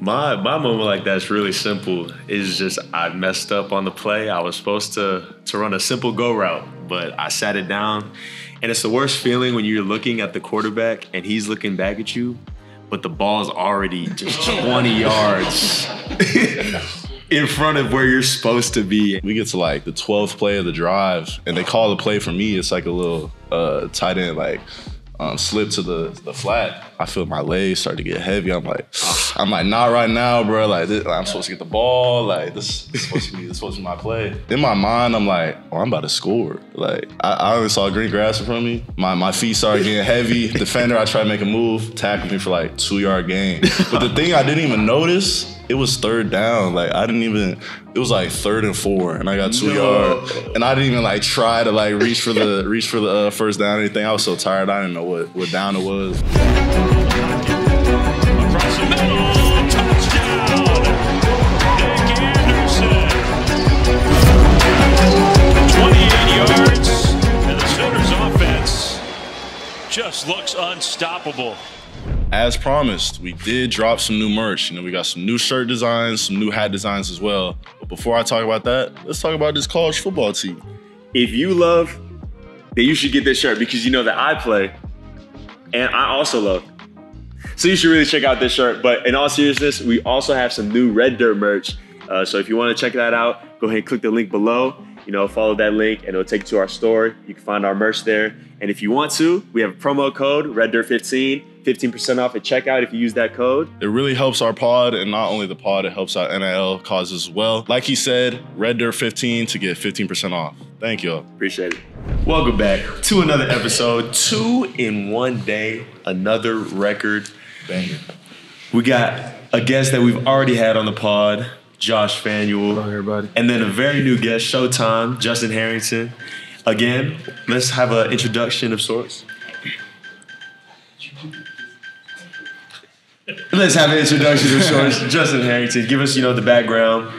My moment like that's really simple. It's just I messed up on the play. I was supposed to run a simple go route, but I sat it down. And it's the worst feeling when you're looking at the quarterback and he's looking back at you, but the ball's already just 20 yards in front of where you're supposed to be. We get to like the 12th play of the drive, and they call the play for me. It's like a little tight end, like slip to the flat. I feel my legs start to get heavy. I'm like, not right now, bro. Like, I'm supposed to get the ball. Like, this is supposed to be my play. In my mind, I'm like, oh, I'm about to score. Like, I only saw green grass in front of me. My feet started getting heavy. Defender, I tried to make a move, tackled me for like 2-yard gain. But the thing I didn't even notice, it was third down. Like, it was like 3rd and 4, and I got 2 yards. And I didn't even like try to like reach for the first down or anything. I was so tired, I didn't know what down it was. Across the middle, touchdown, Nic Anderson. 28 yards, and the Sooners offense just looks unstoppable. As promised, we did drop some new merch. We got some new shirt designs, some new hat designs as well. But before I talk about that, let's talk about this college football team. If you love, then you should get this shirt because you know that I play and I also love. So you should really check out this shirt. But in all seriousness, we also have some new Red Dirt merch. So if you want to check that out, go ahead and click the link below. Follow that link and it'll take you to our store. You can find our merch there. And if you want to, we have a promo code, RedDirt15, 15% off at checkout if you use that code. It really helps our pod, and not only the pod, it helps out NIL causes as well. Like he said, RedDirt15 to get 15% off. Thank you. Appreciate it. Welcome back to another episode. 2 in 1 day, another record banger. We got a guest that we've already had on the pod, Josh Fanuiel. Hello, everybody. And then a very new guest, Showtime, Justin Harrington. Again, let's have an introduction of sorts. Let's have an introduction of sorts. Justin Harrington, give us, the background,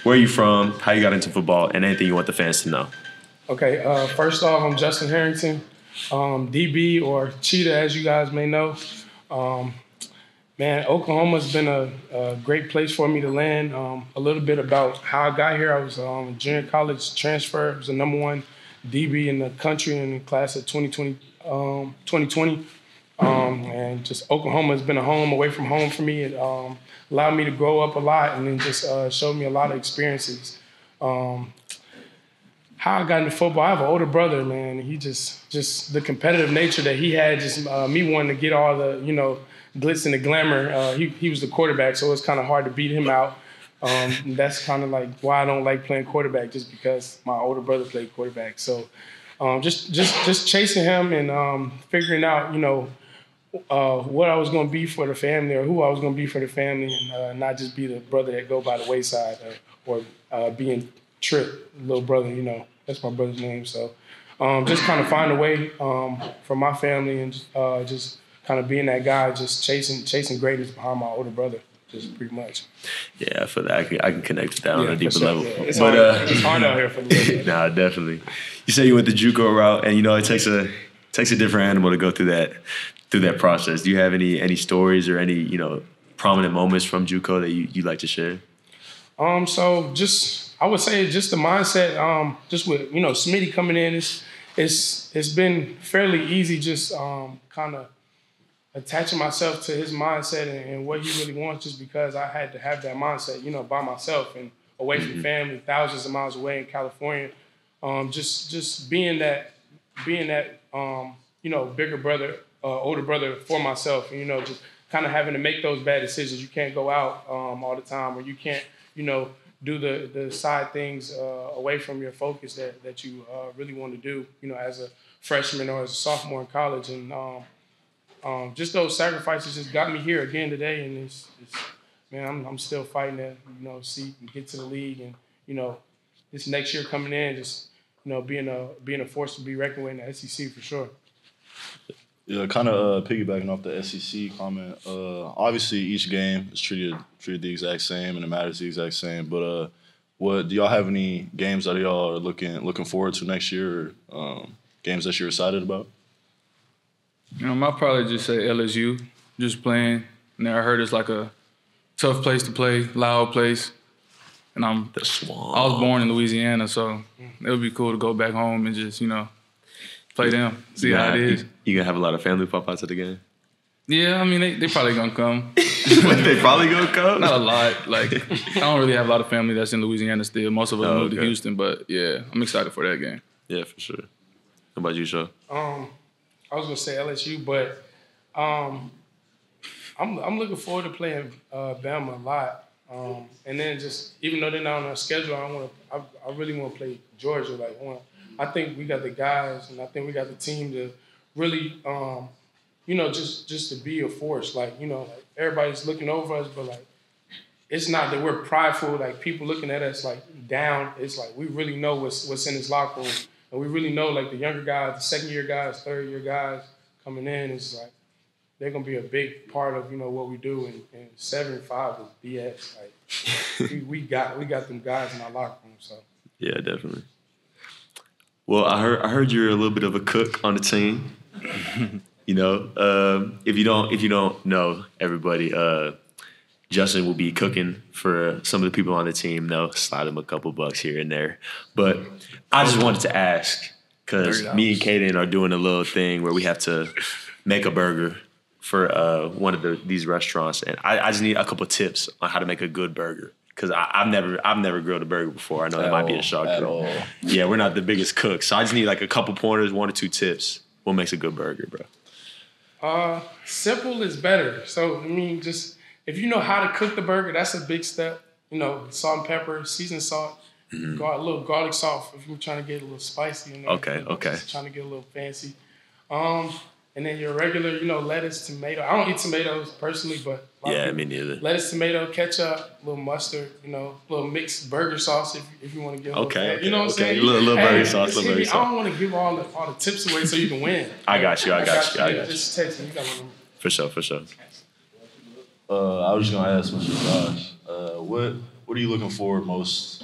where you from, how you got into football, and anything you want the fans to know. Okay, first off, I'm Justin Harrington, DB or Cheetah, as you guys may know. Man, Oklahoma's been a great place for me to land. A little bit about how I got here. I was a junior college transfer. I was the #1 DB in the country in the class of 2020. And just Oklahoma has been a home away from home for me. It allowed me to grow up a lot and then just showed me a lot of experiences. How I got into football, I have an older brother, man. He just the competitive nature that he had, just me wanting to get all the, glitz and the glamour. He was the quarterback, so it's kind of hard to beat him out. That's kind of like why I don't like playing quarterback, just because my older brother played quarterback. So just chasing him and figuring out, what I was going to be for the family or who I was going to be for the family, and not just be the brother that go by the wayside or being Trip, little brother, that's my brother's name. So just kind of find a way for my family and just kind of being that guy, just chasing greatness behind my older brother, just pretty much. Yeah, for that, I can connect to that on a deeper level. Yeah. It's hard out here for me. Nah, definitely. You say you went the JUCO route, and it takes a different animal to go through that process. Do you have any stories or any prominent moments from JUCO that you like to share? So I would say just the mindset, just with Smitty coming in, it's been fairly easy, just kind of attaching myself to his mindset and what he really wants, just because I had to have that mindset, by myself and away from family, thousands of miles away in California. Just being that bigger brother, older brother for myself, just kind of having to make those bad decisions. You can't go out all the time, or you can't, do the side things away from your focus that you really want to do, as a freshman or as a sophomore in college. And just those sacrifices just got me here again today. And it's man, I'm still fighting to, see and get to the league. And, this next year coming in, just, being a force to be reckoned with in the SEC for sure. Yeah, kind of piggybacking off the SEC comment. Obviously, each game is treated the exact same, and it matters the exact same. But what do y'all have any games that y'all are looking forward to next year, or games that you're excited about? I'll probably just say LSU, just playing. And I heard it's like a tough place to play, loud place. And I was born in Louisiana, so it would be cool to go back home and just, play them, see how it is. You gonna have a lot of family pop out to the game? Yeah, I mean, they probably gonna come. They probably gonna come? Not a lot. Like, I don't really have a lot of family that's in Louisiana still. Most of us moved to Houston, but yeah, I'm excited for that game. Yeah, for sure. How about you, Shaw? I was gonna say LSU, but I'm looking forward to playing Bama a lot. And then just even though they're not on our schedule, I really want to play Georgia. Like, I think we got the guys, and I think we got the team to really, just to be a force. Like, like everybody's looking over us, but like it's not that we're prideful. Like people looking at us like down. It's like we really know what's in this locker room, and we really know like the younger guys, the second-year guys, third-year guys coming in. It's like they're gonna be a big part of what we do. And 7-5 is BS. Like we got them guys in our locker room. So yeah, definitely. Well, I heard you're a little bit of a cook on the team. If you don't know everybody, Justin will be cooking for some of the people on the team. Slide him a couple bucks here and there. But I just wanted to ask because me and Kaden are doing a little thing where we have to make a burger for one of these restaurants, and I just need a couple tips on how to make a good burger. Because I've never grilled a burger before. I know that might be a shock. At all. Yeah, we're not the biggest cooks, so I just need like a couple pointers, 1 or 2 tips. What makes a good burger, bro? Simple is better. So I mean, just if you know how to cook the burger, that's a big step. Salt and pepper, seasoned salt, a little garlic salt if you're trying to get a little spicy in there. Okay. Just trying to get a little fancy. And then your regular, lettuce, tomato. I don't eat tomatoes personally, but yeah, me neither. Lettuce, tomato, ketchup, a little mustard, little mixed burger sauce if you want to give. Okay. You know what I'm saying? Little burger sauce. I don't want to give all the tips away so you can win. I got you. Just text me. You got one. For sure. I was just gonna ask Mr. Josh, what are you looking for most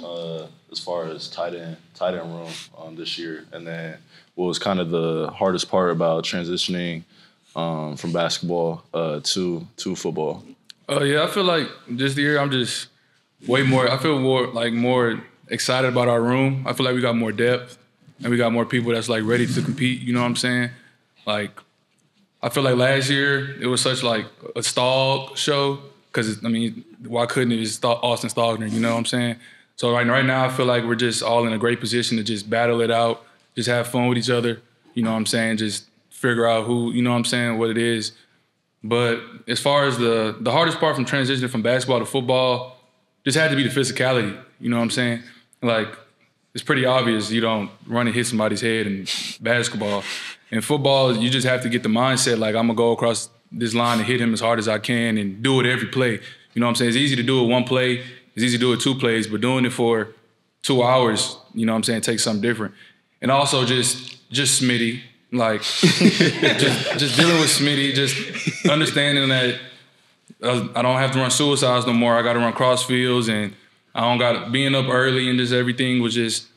as far as tight end room this year, and then what was kind of the hardest part about transitioning from basketball to football? Yeah, I feel like this year I'm just I feel more excited about our room. I feel like we got more depth and we got more people that's like ready to compete. You know what I'm saying? Like, I feel like last year it was such like a stall show because why couldn't it just Austin Stogner? You know what I'm saying? So right now I feel like we're just all in a great position to just battle it out. Just have fun with each other, you know what I'm saying? Just figure out who, you know what I'm saying, what it is. But as far as the hardest part from transitioning from basketball to football, just had to be the physicality, you know what I'm saying? Like, it's pretty obvious you don't run and hit somebody's head in basketball. In football, you just have to get the mindset, like, I'm going to go across this line and hit him as hard as I can and do it every play. You know what I'm saying? It's easy to do it 1 play. It's easy to do it 2 plays, but doing it for 2 hours, you know what I'm saying, takes something different. And also just Smitty, like just dealing with Smitty, just understanding that I don't have to run suicides no more. I got to run cross fields, and I don't got being up early and just everything was just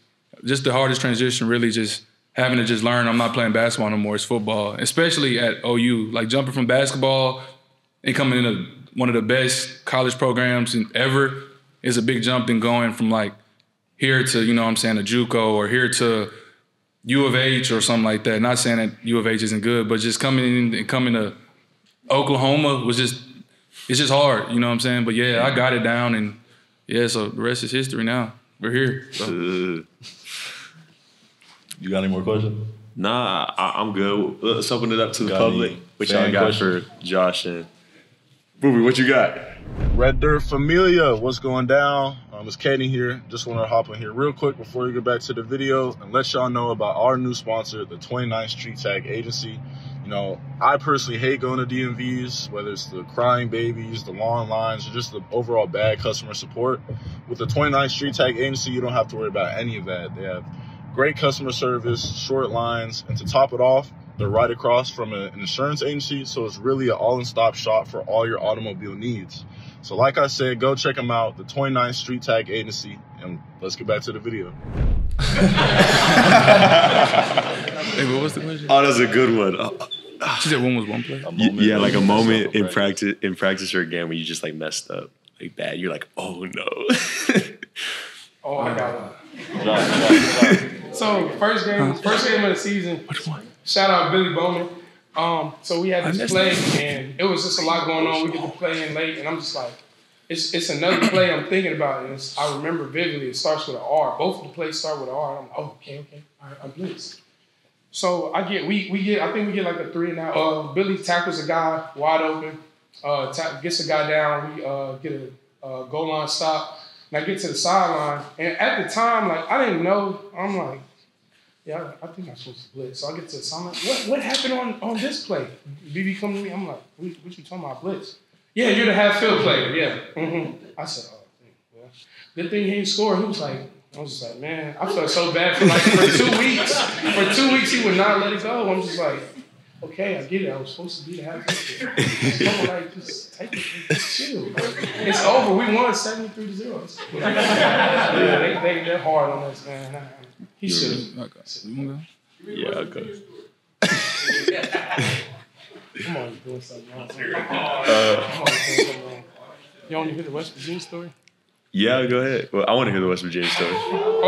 the hardest transition. Really, just having to just learn I'm not playing basketball no more. It's football, especially at OU. Like jumping from basketball and coming into one of the best college programs ever is a big jump than going from like here to a JUCO or here to U of H or something like that. Not saying that U of H isn't good, but just coming to Oklahoma it's just hard, you know what I'm saying? But yeah, I got it down, and yeah, so the rest is history now. We're here. So. You got any more questions? Nah, I'm good. Let's open it up to the public. What y'all got for Josh and Booby? What you got? Red Dirt Familia, what's going down? It's Kaden here. Just want to hop in here real quick before we get back to the video and let y'all know about our new sponsor, the 29th Street Tag Agency. I personally hate going to DMVs, whether it's the crying babies, the long lines, or just the overall bad customer support. With the 29th Street Tag Agency, you don't have to worry about any of that. They have great customer service, short lines, and to top it off, they're right across from an insurance agency, so it's really an all-in-stop shop for all your automobile needs. So like I said, go check them out, the 29th Street Tag Agency, and let's get back to the video. Hey, what was the question? Oh, that's a good one. She said one was 1 play? Yeah, like a moment in practice or a game where you just like messed up. like bad? You're like, oh no. Oh, I got one. So first game of the season. Which one? Shout out Billy Bowman. So we had this play, and it was just a lot going on. We get to play in late, and I'm just like, it's another play I'm thinking about, and I remember vividly. It starts with an R. Both of the plays start with an R. I'm like, oh, okay, all right, I'm blitz. So I think we get like a 3 and out. Billy tackles a guy wide open, gets a guy down. We get a goal line stop, and I get to the sideline. And at the time, like I didn't know. I'm like, yeah, I think I'm supposed to blitz. So I get to the sideline. What happened on this play? BB come to me. I'm like, what you talking about, blitz? Yeah, you're the half field player. Yeah. Mm-hmm. I said, oh, well, good thing he didn't score. He was like. I was just like, man, I felt so bad for 2 weeks. For 2 weeks, he would not let it go. I'm just like, okay, I get it. I was supposed to be the half field. Like, just take it, just chill. It's over. We won 73-0. Yeah, they're hard on us, man. He should have. Yeah, okay. Come on, you're doing something wrong. You want to hear the West Virginia story? Yeah, go ahead. Well, I want to hear the West Virginia story.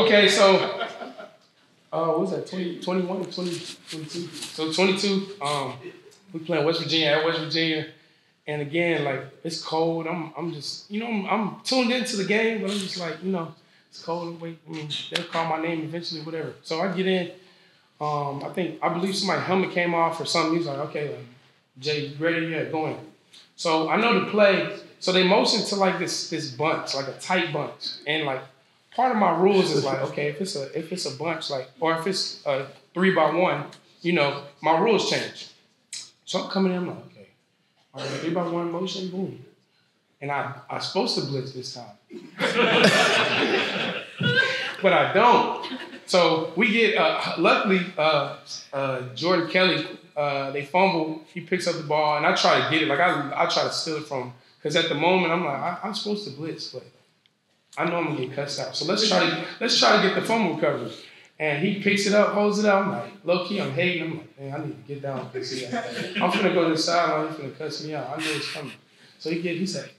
Okay, so what was that, 21 or 22? So 22, we playing West Virginia at West Virginia. And again, like, it's cold. I'm just, I'm tuned into the game, but I'm just like, it's cold. Wait, they'll call my name eventually, whatever. So I get in. I believe somebody's helmet came off or something. He's like, okay, like, Jay, ready? Yeah, go in. So I know the play. So they motion to like this bunch, like a tight bunch. And like part of my rules is like, okay, if it's a bunch, like, or if it's a 3-by-1, my rules change. So I'm coming in, I'm like, okay, all right, 3-by-1 motion, boom. And I'm supposed to blitz this time. But I don't. So we get, luckily, Jordan Kelly, they fumble, he picks up the ball, and I try to get it. Like, I try to steal it from him. Because at the moment, I'm like, I'm supposed to blitz, but I know I'm going to get cussed out. So let's try to get the fumble recovery. And he picks it up, holds it out. I'm like, low-key, I'm hating. I'm like, man, I need to get down. I'm finna go to the sideline. He's finna cuss me out. I know it's coming. So he said,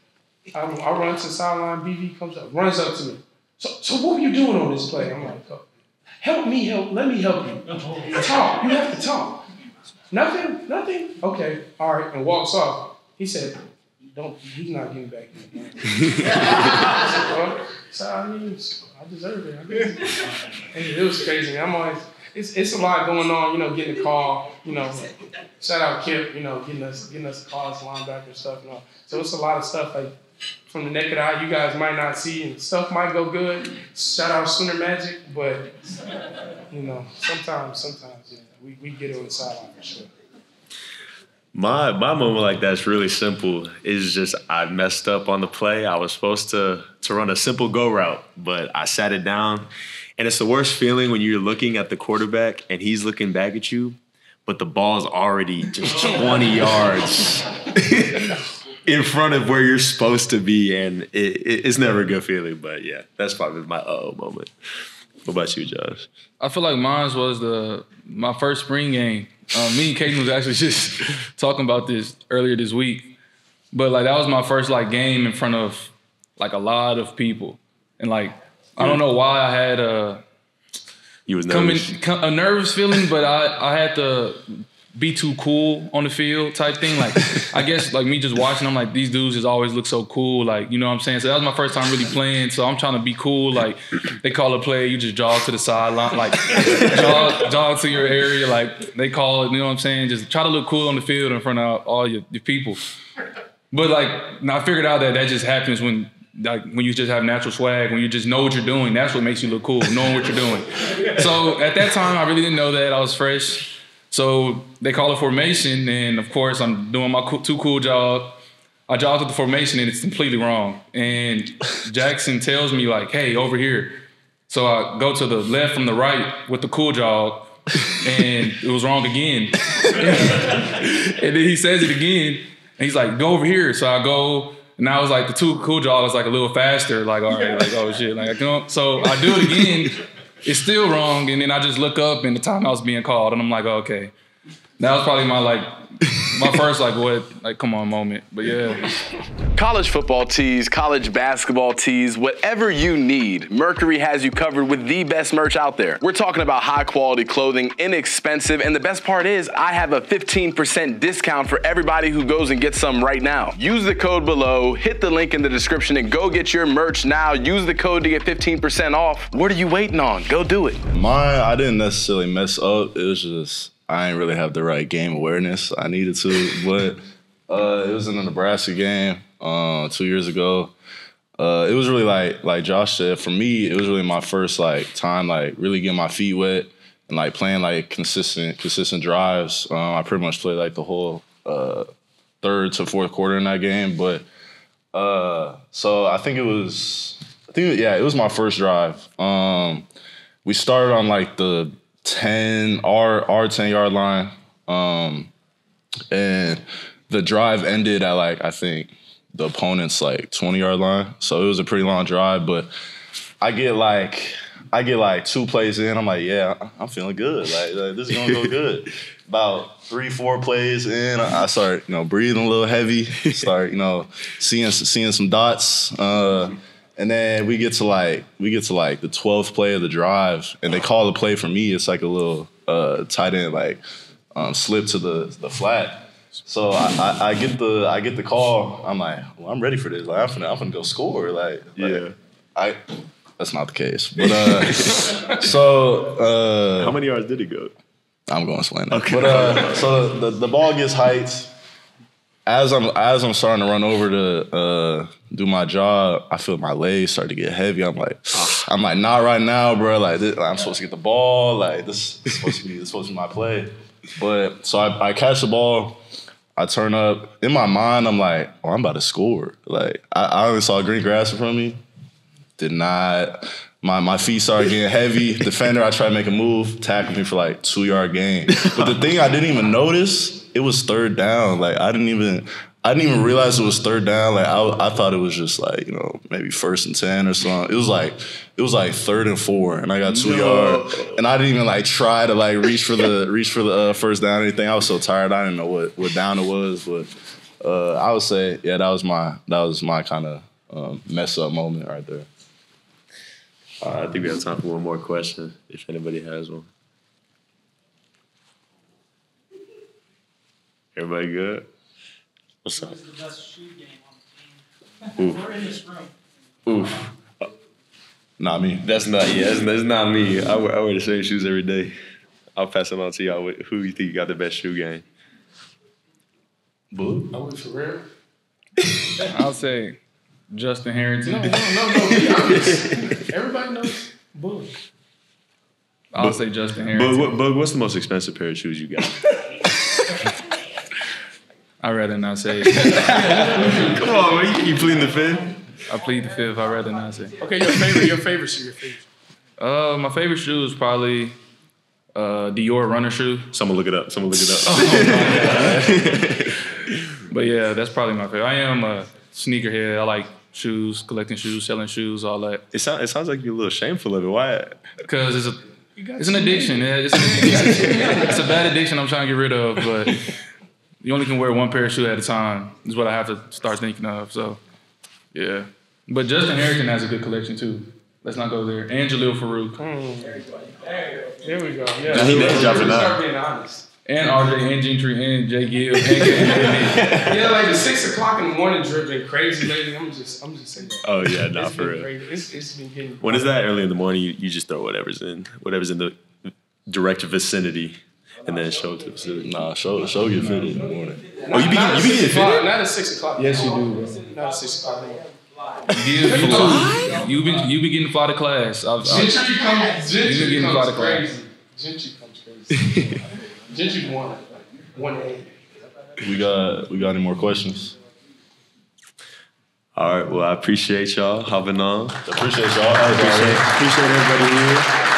I run to the sideline. BV comes up, runs up to me. So what were you doing on this play? I'm like, oh, let me help you. Talk. You have to talk. Nothing? Okay. All right. And walks off. He said, he's not getting back in the game. So I deserve it. And it was crazy. It's a lot going on, getting a call, shout out Kip, getting us calls, linebacker and stuff, So it's a lot of stuff like from the naked eye you guys might not see, and stuff might go good. Shout out Sooner Magic, but sometimes we get it on the sideline for sure. My moment like that's really simple. Is just I messed up on the play. I was supposed to run a simple go route, but I sat it down. And it's the worst feeling when you're looking at the quarterback and he's looking back at you, but the ball's already just 20 yards in front of where you're supposed to be. And it's never a good feeling. But, yeah, that's probably my moment. What about you, Josh? I feel like mine was my first spring game. Me and Kaden was actually just talking about this earlier this week. But, like, that was my first, like, game in front of, like, a lot of people. And, like, I don't know why I had you was nervous. A nervous feeling, but I had to be too cool on the field type thing. Like, I guess, like, me just watching, I'm like, these dudes just always look so cool. Like, you know what I'm saying? So that was my first time really playing. So I'm trying to be cool. Like, they call a play, you just jog to the sideline. Like, jog to your area. Like, they call it, you know what I'm saying? Just try to look cool on the field in front of all your people. But, like, I figured out that just happens when you just have natural swag, when you just know what you're doing. That's what makes you look cool, knowing what you're doing. So at that time, I really didn't know that. I was fresh. So they call it formation, and of course, I'm doing my too cool jog. I jog to the formation, and it's completely wrong. And Jackson tells me, like, hey, over here. So I go to the left from the right with the cool jog, and it was wrong again. And then he says it again, and he's like, go over here. So I go, and now it's like the too cool jog is like a little faster, like, all right, like, oh shit. Like, so I do it again. It's still wrong, and then I just look up, and the timeout's being called, and I'm like, oh, okay. That was probably my, like, my first come on moment. But yeah. College football tees, college basketball tees, whatever you need, Mercury has you covered with the best merch out there. We're talking about high quality clothing, inexpensive, and the best part is I have a 15% discount for everybody who goes and gets some right now. Use the code below, hit the link in the description, and go get your merch now. Use the code to get 15% off. What are you waiting on? Go do it. Mine, I didn't necessarily mess up. It was just I didn't really have the right game awareness I needed to, but it was in the Nebraska game 2 years ago. It was really like Josh said, for me, it was really my first time really getting my feet wet and playing consistent drives. I pretty much played the whole third to fourth quarter in that game, but so I think it was my first drive. We started on the 10 our 10-yard line, and the drive ended at I think the opponent's 20-yard line. So it was a pretty long drive, but I get 2 plays in. I'm yeah, I'm feeling good. This is gonna go good. About 3-4 plays in, I start breathing a little heavy. Start seeing some dots. And then we get to the 12th play of the drive, and they call the play for me. It's a little tight end slip to the flat. So I get the call. I'm well, I'm ready for this. I'm finna go score. That's not the case. But so how many yards did it go? I'm going to explain that. Okay. But so the ball gets height. As I'm starting to run over to do my job, I feel my legs start to get heavy. I'm not right now, bro. I'm supposed to get the ball. This is supposed to be my play. But so I catch the ball. I turn up. In my mind, I'm oh, I'm about to score. I only saw green grass in front of me. Did not. My feet started getting heavy. Defender, I tried to make a move, tackled me for 2-yard gain. But the thing I didn't even notice, it was third down. I didn't even realize it was third down. I thought it was just maybe 1st and 10 or something. It was 3rd and 4, and I got 2 yards. And I didn't even try to reach for the first down or anything. I was so tired. I didn't know what down it was. But I would say that was my kind of mess up moment right there. I think we have time for one more question, if anybody has one. Everybody good? What's up? Who's the best shoe game on the team? We're in this room. Oof. Not me. That's not me. I wear the same shoes every day. I'll pass them on to y'all. Who you think got the best shoe game? Boo? I went for real. I'll say Justin Harrington. No. Be honest. Everybody knows Bug. I'll say Justin Harrington. Bug, what's the most expensive pair of shoes you got? I'd rather not say it. Come on, man. You pleading the fifth? I plead the fifth. I'd rather not say. Okay, your favorite shoe. My favorite shoe is probably Dior runner shoe. Someone look it up. But yeah, that's probably my favorite. I am a sneakerhead. I like shoes, collecting shoes, selling shoes, all that. It sounds like you're a little shameful of it. Why? Because it's an addiction. It's a bad addiction I'm trying to get rid of, but you only can wear one pair of shoes at a time is what I have to start thinking of. So, yeah. But Justin Harrington has a good collection, too. Let's not go there. And Jaleel Farouk. There we go. Yeah. He name dropping now. Start being honest. And RJ, and Gentry, and Jay Gill, and Yeah, the 6 o'clock in the morning drip been crazy lately. I'm just saying that. Oh yeah, not for real. It's been getting. When is that early in the morning? You just throw whatever's in the direct vicinity, and then show it to the facility. Nah, show get fitted in the morning. Oh, you be getting fitted? Not at 6 o'clock. Yes, you do, bro. Not at 6 o'clock. You be getting fly to class. Gentry comes crazy. Gentry comes crazy. Gentry won 8. We got any more questions? All right. Well, I appreciate y'all hopping on. Appreciate y'all. Appreciate everybody here.